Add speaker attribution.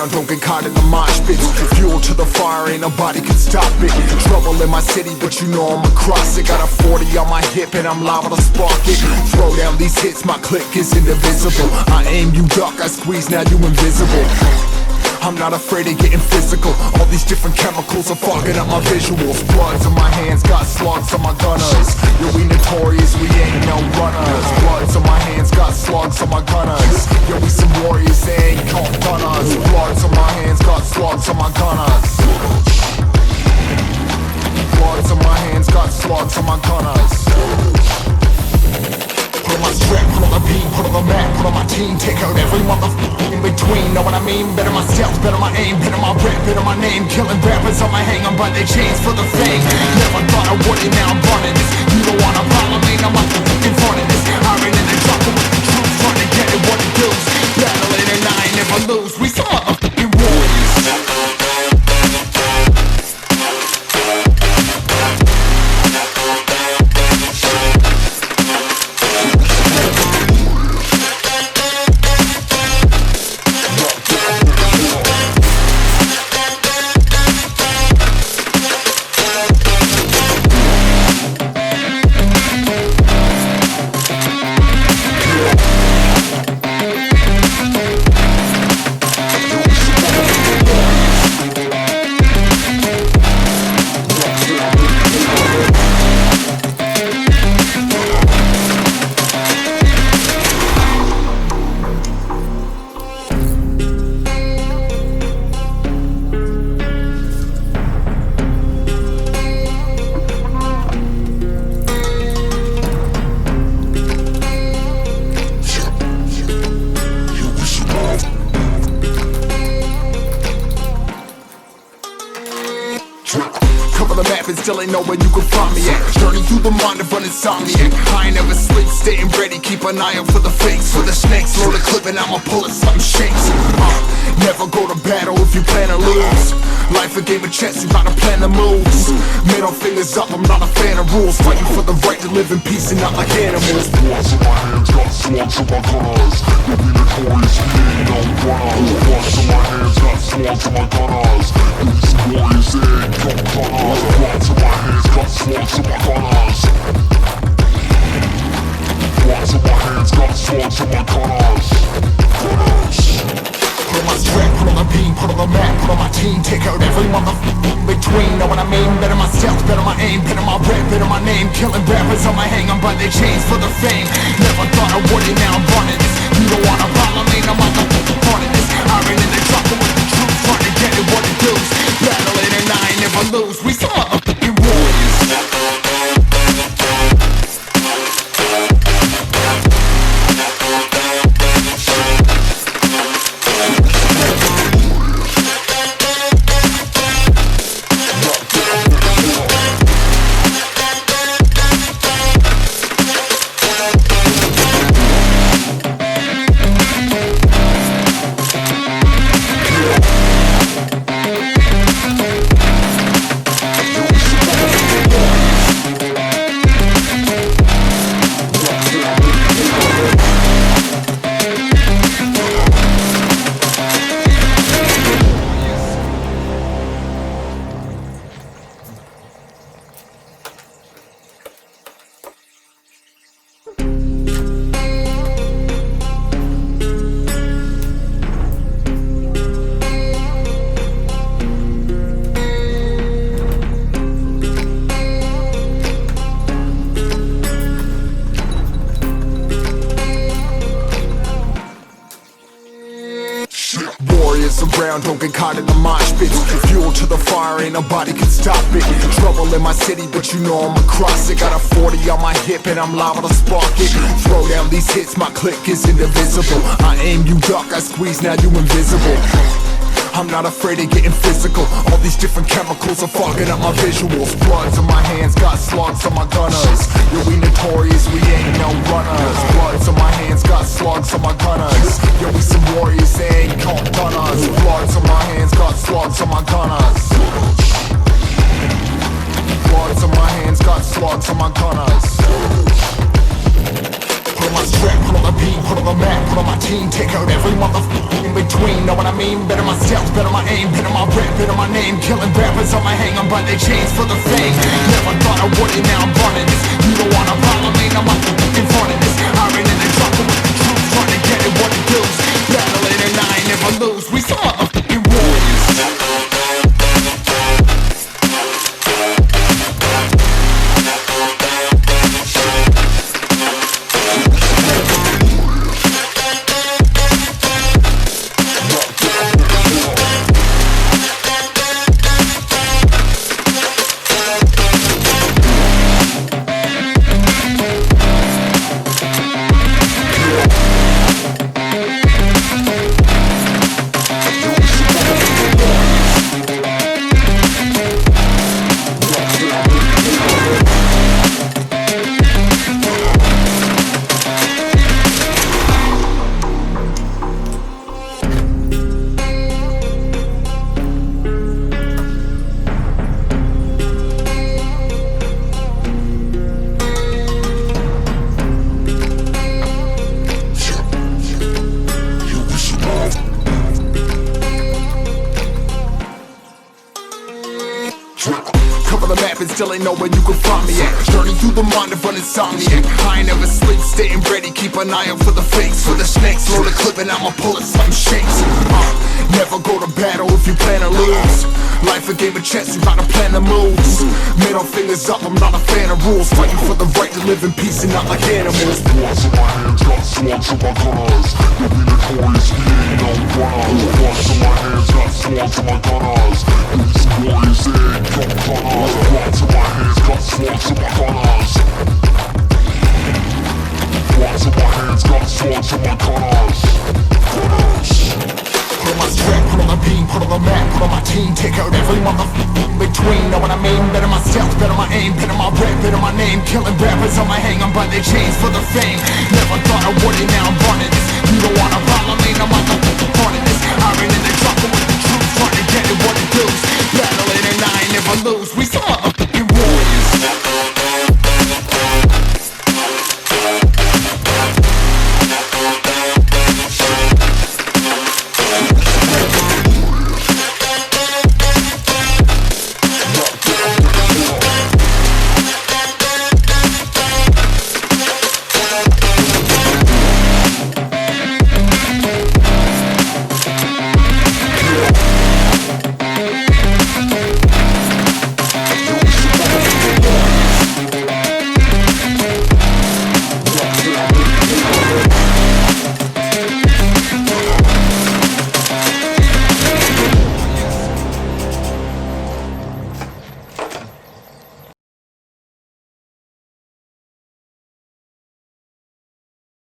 Speaker 1: around, don't get caught in the mosh pits. Fuel to the fire, ain't nobody can stop it. Trouble in my city, but you know I'm across it. Got a 40 on my hip and I'm liable to spark it. Throw down these hits, my click is indivisible. I aim, you duck, I squeeze, now you invisible. I'm not afraid of getting physical. All these different chemicals are fogging up my visuals. Bloods on my hands, got slugs on my gunners. Yo, we notorious, we ain't no runners. Bloods on my hands, got slugs on my gunners. Yo, we some warriors, they ain't called gunners. Bloods on my hands, got slugs on my gunners. Bloods on my hands, got slugs on my gunners. Put on my strap, put on the beam, put on the map, put on my team. Take out every motherfucker in between. Know what I mean? Better my stealth, better my aim, better my rap, better my name. Killing rappers on my hang on by their chains for the fame. Never thought I would it, now I'm running this. You don't wanna follow me, now I'm in front of this. Iron in the trouble with the truth, trying to get it what it does. Battling and I ain't never lose. We some motherfucking warriors. Still ain't know where you can find me at. Journey through the mind of an insomniac. I ain't never sleep, staying ready. Keep an eye out for the fakes, for the snakes. Load a clip and I'ma pull it, something shakes. Never go to battle if you plan to lose. Life a game of chess, you gotta plan the moves. Middle fingers up, I'm not a fan of rules. Fighting for the right to live in peace and not like animals.
Speaker 2: Bloods in my hands, got slugs in my gunners. You'll be notorious, we ain't no runners. Bloods in my hands, got slugs in my gunners. You'll be some warriors, they ain't no gunners. Bloods in my hands, got slugs in my gunners. Bloods in my hands, got slugs in my gunners.
Speaker 1: Put on my strap, put on the beam, put on the map, put on my team. Take out every motherfucker in between. Know what I mean? Better my stealth, better my aim, better my rap, better my name. Killing rappers on my hang on by their chains for the fame. Never thought I would it, now I'm running this. You don't wanna follow me, now I'm running this. Iron in the trouble with the truth, trying to get it what it does. Battling and I ain't never lose. We some motherfucking warriors. Around, don't get caught in the mosh pits. Fuel to the fire, ain't nobody can stop it. Trouble in my city, but you know I'm across it. Got a 40 on my hip and I'm liable to spark it. Throw down these hits, my click is indivisible. I aim, you duck, I squeeze, now you invisible. I'm not afraid of getting physical. All these different chemicals are fogging up my visuals. Bloods on my hands, got slugs on my gunners. Yo, we notorious, we ain't no runners. Bloods on my hands, got slugs on my gunners. Yo, we some warriors, they ain't called gunners. Bloods on my hands, got slugs on my gunners. Bloods on my hands, got slugs on my gunners. Put on my my strap, put on the beat, put on the map, put on my team. Take out every motherfucker in between. Know what I mean? Better my stealth, better my aim, better my rap, better my name. Killing rappers on my hang, I'm by their chains for the fame. Never thought I would it, now I'm running this. You don't wanna follow me, I'm up in front of this. Iron in the dropper with the truth, trying to get it what it does. Battling and I ain't never lose. We some motherfucking warriors. Cover the map and still ain't know where you can find me at. Journey through the mind of an insomniac. I ain't never sleep, staying ready, keep an eye out for the fakes, for the snakes. Load a clip and I'ma pull it, something shakes. Never go to battle if you plan to lose. Life a game of chess, you gotta plan the moves. Middle fingers up, I'm not a fan of rules. Fighting for the right to live in peace and not like animals.
Speaker 2: Bloods in my hands, got swords in my gunners. You'll be notorious, we ain't no runners. Bloods in my hands, got swords in my gunners. These warriors, they ain't no gunners. Bloods in my hands, got swords in my gunners. Bloods in my hands, got swords in my gunners.
Speaker 1: Put on my strap, put on the beam, put on the map, put on my team. Take out every motherfucker in between. Know what I mean? Better my stealth, better my aim, better my rap, better my name. Killing rappers on my hang, I'm by their chains for the fame. Never thought I would it, now I'm running this. You don't wanna follow me, I'm on the front of this. Iron in the dropper with the truth, trying to get it what it does. Battling and I ain't never lose. We some motherfuckers.